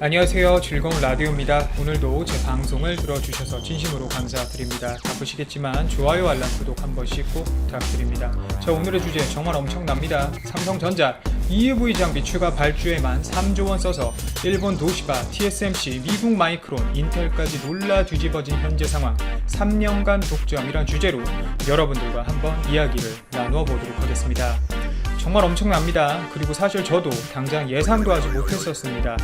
안녕하세요. 즐거운 라디오입니다. 오늘도 제 방송을 들어주셔서 진심으로 감사드립니다. 바쁘시겠지만 좋아요, 알람, 구독 한 번씩 꼭 부탁드립니다. 자, 오늘의 주제 정말 엄청납니다. 삼성전자 EUV 장비 추가 발주에만 3조 원 써서 일본 도시바, TSMC, 미국 마이크론, 인텔까지 놀라 뒤집어진 현재 상황 3년간 독점이란 주제로 여러분들과 한번 이야기를 나누어 보도록 하겠습니다. 정말 엄청납니다. 그리고 사실 저도 당장 예상도 하지 못했었습니다.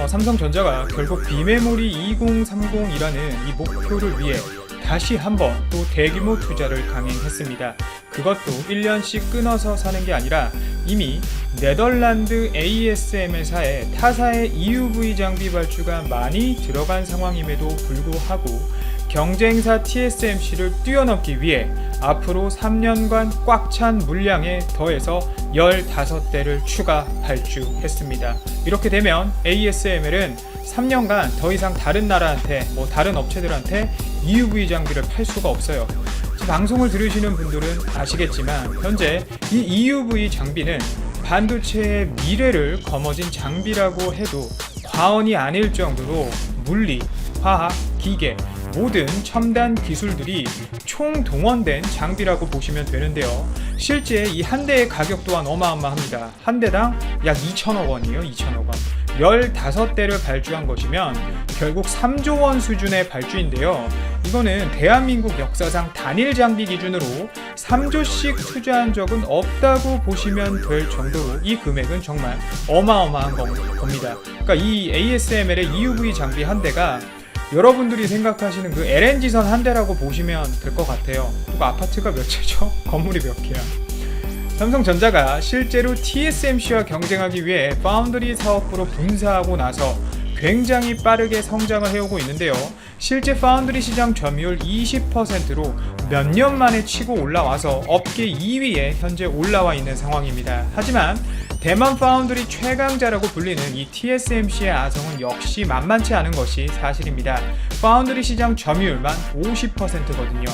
삼성전자가 결국 비메모리 2030이라는 이 목표를 위해 다시 한번 또 대규모 투자를 강행했습니다. 그것도 1년씩 끊어서 사는 게 아니라 이미 네덜란드 ASM 회사에 타사의 EUV 장비 발주가 많이 들어간 상황임에도 불구하고 경쟁사 TSMC를 뛰어넘기 위해 앞으로 3년간 꽉 찬 물량에 더해서 15대를 추가 발주했습니다. 이렇게 되면 ASML은 3년간 더 이상 다른 나라한테 다른 업체들한테 EUV 장비를 팔 수가 없어요. 방송을 들으시는 분들은 아시겠지만 현재 이 EUV 장비는 반도체의 미래를 거머쥔 장비라고 해도 과언이 아닐 정도로 물리, 화학, 기계 모든 첨단 기술들이 총동원된 장비라고 보시면 되는데요. 실제 이 한 대의 가격 또한 어마어마합니다. 한 대당 약 2천억 원이에요. 2천억 원. 15대를 발주한 것이면 결국 3조 원 수준의 발주인데요. 이거는 대한민국 역사상 단일 장비 기준으로 3조씩 투자한 적은 없다고 보시면 될 정도로 이 금액은 정말 어마어마한 겁니다. 그러니까 이 ASML의 EUV 장비 한 대가 여러분들이 생각하시는 그 LNG선 한 대라고 보시면 될 것 같아요. 그리고 아파트가 몇 채죠? 건물이 몇 개야? 삼성전자가 실제로 TSMC와 경쟁하기 위해 파운드리 사업부로 분사하고 나서 굉장히 빠르게 성장을 해오고 있는데요. 실제 파운드리 시장 점유율 20%로 몇 년 만에 치고 올라와서 업계 2위에 현재 올라와 있는 상황입니다. 하지만 대만 파운드리 최강자라고 불리는 이 TSMC의 아성은 역시 만만치 않은 것이 사실입니다. 파운드리 시장 점유율만 50%거든요.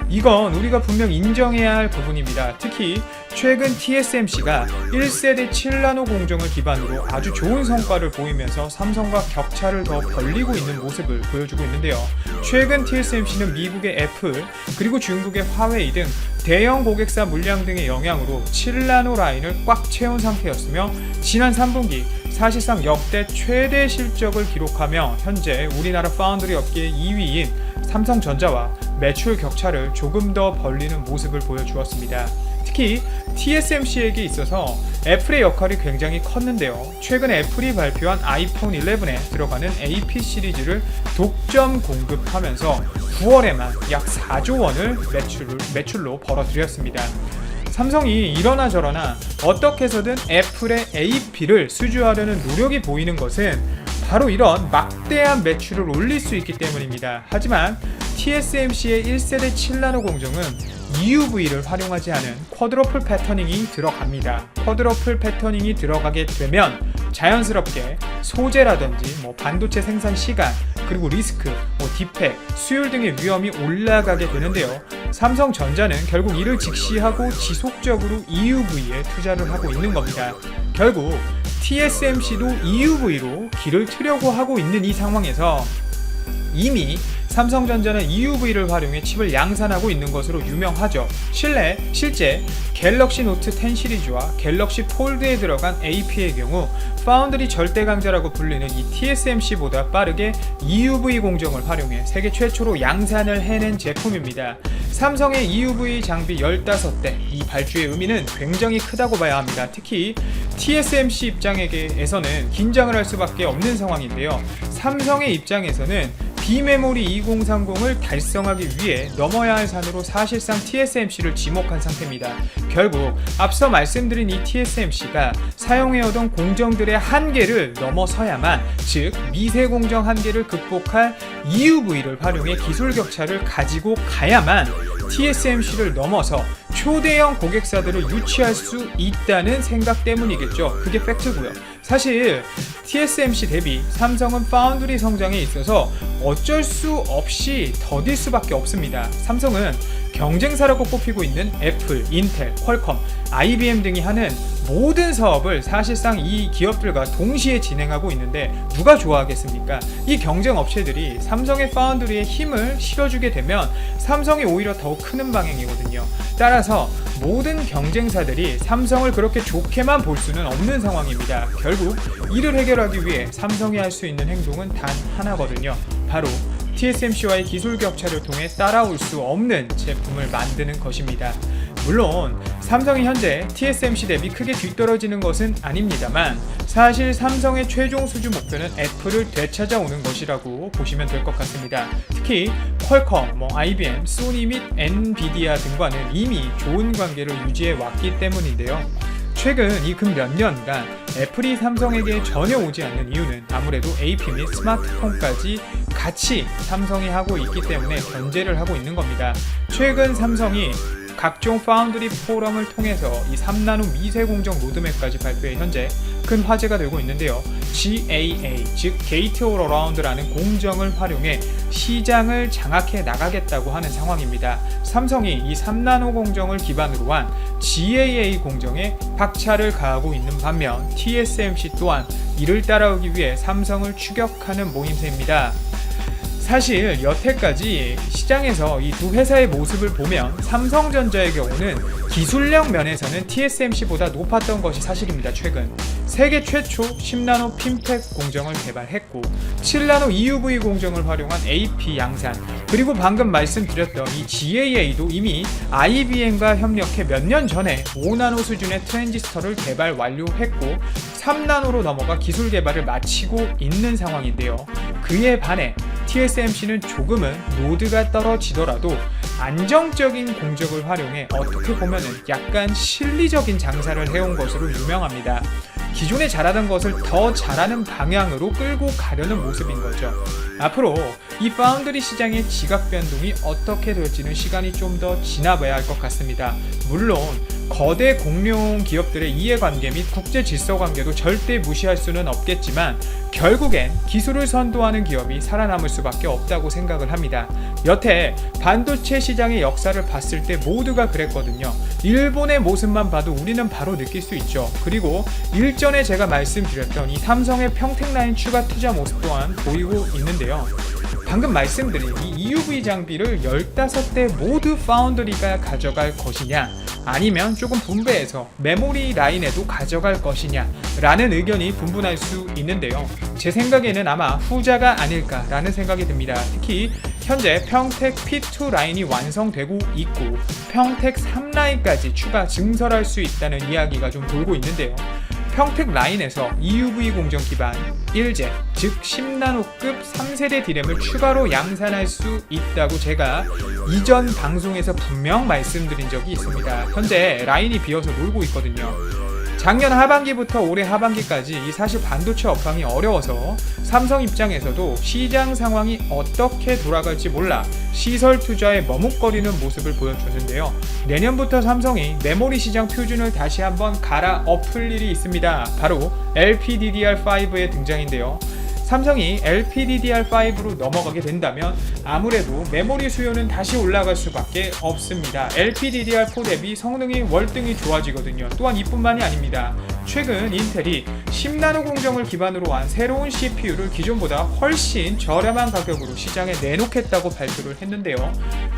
이건 우리가 분명 인정해야 할 부분입니다. 특히 최근 TSMC가 1세대 7나노 공정을 기반으로 아주 좋은 성과를 보이면서 삼성과 격차를 더 벌리고 있는 모습을 보여주고 있는데요. 최근 TSMC는 미국의 애플 그리고 중국의 화웨이 등 대형 고객사 물량 등의 영향으로 7나노 라인을 꽉 채운 상태였으며 지난 3분기 사실상 역대 최대 실적을 기록하며 현재 우리나라 파운드리 업계 2위인 삼성전자와 매출 격차를 조금 더 벌리는 모습을 보여주었습니다. 특히 TSMC에게 있어서 애플의 역할이 굉장히 컸는데요. 최근 애플이 발표한 아이폰 11에 들어가는 AP 시리즈를 독점 공급하면서 9월에만 약 4조 원을 매출로 벌어들였습니다. 삼성이 이러나 저러나 어떻게 해서든 애플의 AP를 수주하려는 노력이 보이는 것은 바로 이런 막대한 매출을 올릴 수 있기 때문입니다. 하지만 TSMC의 1세대 7나노 공정은 EUV를 활용하지 않은 쿼드러플 패터닝이 들어갑니다. 쿼드러플 패터닝이 들어가게 되면 자연스럽게 소재라든지 반도체 생산 시간 그리고 리스크, 디펙, 수율 등의 위험이 올라가게 되는데요. 삼성전자는 결국 이를 직시하고 지속적으로 EUV에 투자를 하고 있는 겁니다. 결국 TSMC도 EUV로 길을 트려고 하고 있는 이 상황에서 이미 삼성전자는 EUV를 활용해 칩을 양산하고 있는 것으로 유명하죠. 실제 갤럭시 노트 10 시리즈와 갤럭시 폴드에 들어간 AP의 경우 파운드리 절대 강자라고 불리는 이 TSMC보다 빠르게 EUV 공정을 활용해 세계 최초로 양산을 해낸 제품입니다. 삼성의 EUV 장비 15대 이 발주의 의미는 굉장히 크다고 봐야 합니다. 특히 TSMC 입장에서는 긴장을 할 수밖에 없는 상황인데요. 삼성의 입장에서는 비메모리 2030을 달성하기 위해 넘어야 할 산으로 사실상 TSMC를 지목한 상태입니다. 결국 앞서 말씀드린 이 TSMC가 사용해오던 공정들의 한계를 넘어서야만, 즉 미세 공정 한계를 극복할 EUV를 활용해 기술 격차를 가지고 가야만 TSMC를 넘어서 초대형 고객사들을 유치할 수 있다는 생각 때문이겠죠. 그게 팩트고요. 사실 TSMC 대비 삼성은 파운드리 성장에 있어서 어쩔 수 없이 더딜 수밖에 없습니다. 삼성은 경쟁사라고 뽑히고 있는 애플, 인텔, 퀄컴, IBM 등이 하는 모든 사업을 사실상 이 기업들과 동시에 진행하고 있는데 누가 좋아하겠습니까? 이 경쟁 업체들이 삼성의 파운드리에 힘을 실어주게 되면 삼성이 오히려 더욱 크는 방향이거든요. 따라서 모든 경쟁사들이 삼성을 그렇게 좋게만 볼 수는 없는 상황입니다. 결국 이를 해결하기 위해 삼성이 할 수 있는 행동은 단 하나거든요. 바로 TSMC와의 기술 격차를 통해 따라올 수 없는 제품을 만드는 것입니다. 물론 삼성이 현재 TSMC 대비 크게 뒤떨어지는 것은 아닙니다만 사실 삼성의 최종 수주 목표는 애플을 되찾아오는 것이라고 보시면 될 것 같습니다. 특히 퀄컴, IBM, 소니 및 엔비디아 등과는 이미 좋은 관계를 유지해 왔기 때문인데요. 최근 이 근 몇 년간 애플이 삼성에게 전혀 오지 않는 이유는 아무래도 AP 및 스마트폰까지 같이 삼성이 하고 있기 때문에 견제를 하고 있는 겁니다. 최근 삼성이 각종 파운드리 포럼을 통해서 이 3나노 미세 공정 로드맵까지 발표해 현재 큰 화제가 되고 있는데요. GAA, 즉 게이트 올 어라운드라는 공정을 활용해 시장을 장악해 나가겠다고 하는 상황입니다. 삼성이 이 3나노 공정을 기반으로 한 GAA 공정에 박차를 가하고 있는 반면 TSMC 또한 이를 따라오기 위해 삼성을 추격하는 모임새입니다. 사실 여태까지 시장에서 이 두 회사의 모습을 보면 삼성전자의 경우는 기술력 면에서는 TSMC보다 높았던 것이 사실입니다. 최근 세계 최초 10나노 핀팩 공정을 개발했고 7나노 EUV 공정을 활용한 AP 양산, 그리고 방금 말씀드렸던 이 GAA도 이미 IBM과 협력해 몇 년 전에 5나노 수준의 트랜지스터를 개발 완료했고 3나노로 넘어가 기술 개발을 마치고 있는 상황인데요. 그에 반해 TSMC는 조금은 노드가 떨어지더라도 안정적인 공정을 활용해 어떻게 보면은 약간 실리적인 장사를 해온 것으로 유명합니다. 기존에 잘하던 것을 더 잘하는 방향으로 끌고 가려는 모습인 거죠. 앞으로 이 파운드리 시장의 지각 변동이 어떻게 될지는 시간이 좀 더 지나봐야 할 것 같습니다. 물론 거대 공룡 기업들의 이해관계 및 국제 질서 관계도 절대 무시할 수는 없겠지만 결국엔 기술을 선도하는 기업이 살아남을 수밖에 없다고 생각을 합니다. 여태 반도체 시장의 역사를 봤을 때 모두가 그랬거든요. 일본의 모습만 봐도 우리는 바로 느낄 수 있죠. 그리고 일전에 제가 말씀드렸던 이 삼성의 평택라인 추가 투자 모습 또한 보이고 있는데요. 방금 말씀드린 이 EUV 장비를 15대 모두 파운드리가 가져갈 것이냐, 아니면 조금 분배해서 메모리 라인에도 가져갈 것이냐 라는 의견이 분분할 수 있는데요. 제 생각에는 아마 후자가 아닐까라는 생각이 듭니다. 특히 현재 평택 P2 라인이 완성되고 있고 평택 3라인까지 추가 증설할 수 있다는 이야기가 좀 돌고 있는데요. 평택 라인에서 EUV 공정 기반 1제, 즉 10나노급 3세대 D램을 추가로 양산할 수 있다고 제가 이전 방송에서 분명 말씀드린 적이 있습니다. 현재 라인이 비어서 놀고 있거든요. 작년 하반기부터 올해 하반기까지 이 사실 반도체 업황이 어려워서 삼성 입장에서도 시장 상황이 어떻게 돌아갈지 몰라 시설 투자에 머뭇거리는 모습을 보여줬는데요. 내년부터 삼성이 메모리 시장 표준을 다시 한번 갈아엎을 일이 있습니다. 바로 LPDDR5의 등장인데요. 삼성이 LPDDR5로 넘어가게 된다면 아무래도 메모리 수요는 다시 올라갈 수밖에 없습니다. LPDDR4 대비 성능이 월등히 좋아지거든요. 또한 이뿐만이 아닙니다. 최근 인텔이 10나노 공정을 기반으로 한 새로운 CPU를 기존보다 훨씬 저렴한 가격으로 시장에 내놓겠다고 발표를 했는데요.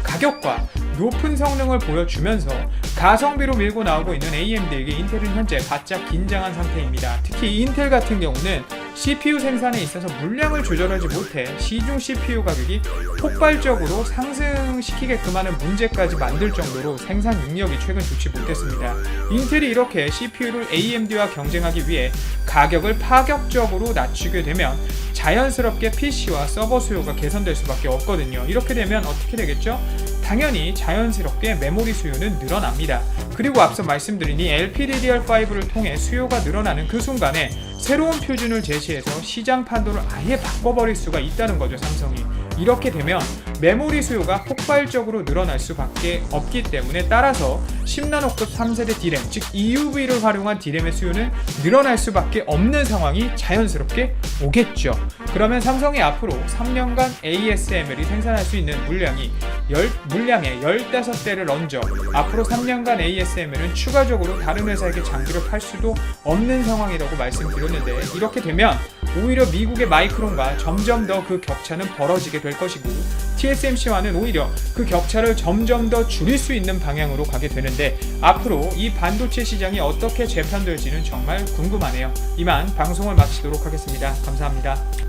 가격과 높은 성능을 보여주면서 가성비로 밀고 나오고 있는 AMD에게 인텔은 현재 바짝 긴장한 상태입니다. 특히 인텔 같은 경우는 CPU 생산에 있어서 물량을 조절하지 못해 시중 CPU 가격이 폭발적으로 상승시키게끔 하는 문제까지 만들 정도로 생산 능력이 최근 좋지 못했습니다. 인텔이 이렇게 CPU를 AMD와 경쟁하기 위해 가격을 파격적으로 낮추게 되면 자연스럽게 PC와 서버 수요가 개선될 수밖에 없거든요. 이렇게 되면 어떻게 되겠죠? 당연히 자연스럽게 메모리 수요는 늘어납니다. 그리고 앞서 말씀드린 이 LPDDR5를 통해 수요가 늘어나는 그 순간에 새로운 표준을 제시해서 시장 판도를 아예 바꿔버릴 수가 있다는 거죠, 삼성이. 이렇게 되면 메모리 수요가 폭발적으로 늘어날 수밖에 없기 때문에, 따라서 10나노급 3세대 D램, 즉 EUV를 활용한 D램의 수요는 늘어날 수밖에 없는 상황이 자연스럽게 오겠죠. 그러면 삼성이 앞으로 3년간 ASML이 생산할 수 있는 물량의 15대를 얹어 앞으로 3년간 ASML은 추가적으로 다른 회사에게 장비를 팔 수도 없는 상황이라고 말씀드렸는데, 이렇게 되면 오히려 미국의 마이크론과 점점 더 그 격차는 벌어지게 될 것이고, TSMC와는 오히려 그 격차를 점점 더 줄일 수 있는 방향으로 가게 되는데, 앞으로 이 반도체 시장이 어떻게 재편될지는 정말 궁금하네요. 이만 방송을 마치도록 하겠습니다. 감사합니다.